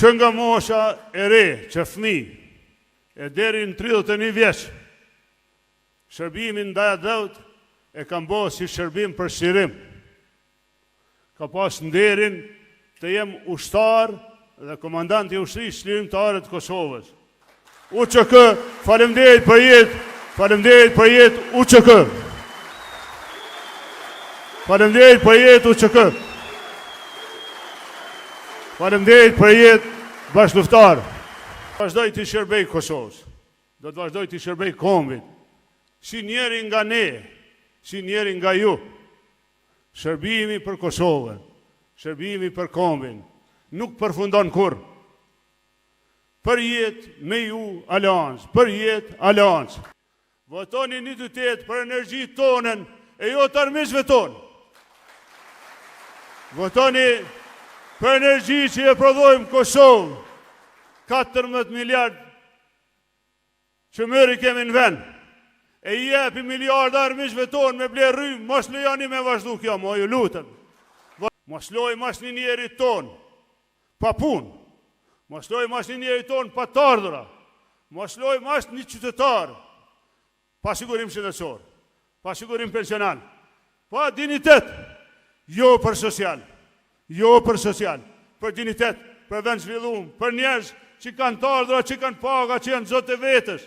që nga mosha e re, që fëmi, e deri në 31 vjeç, shërbimin ndaj dheut e kam bo si shërbim për shirim. Ka pas nderin të jem ushtar dhe komandant i ushtrisë çlirimtare të Kosovës. UÇK, faleminderit për jetë, faleminderit për jetë UÇK. Faleminderit për jetë UÇK. Faleminderit për jetë bashkëluftar. Vazhdoj të shërbej Kosovës. Do të vazhdoj të shërbej kombit. Si njeri nga ne, si njeri nga ju. Shërbimi për Kosovën, shërbimi për kombin, nuk përfundon kur. Për jetë me ju aleancë, për jetë aleancë. Votoni 28 për energji tonën e jo të armiqve tonë. Votoni për energji që e prodhojmë Kosovë, 14 miliard që mëri kemi në vend. E jepi miliarda armiqve tonë me ble rrymë, mos lejoni me vazhdu kjo, mo ju lutëm. Mos loj mas një njeri tonë, pa punë. Mos loj mas një njeri tonë pa të ardhura. Mos loj mas një qytetar pa sigurim shëndetësor, pa sigurim pensional, pa dignitet, jo për social, jo për social, për dignitet, për vend zhvillum, për njerëz që kanë të ardhura, që kanë paga, që janë zotë e vetës.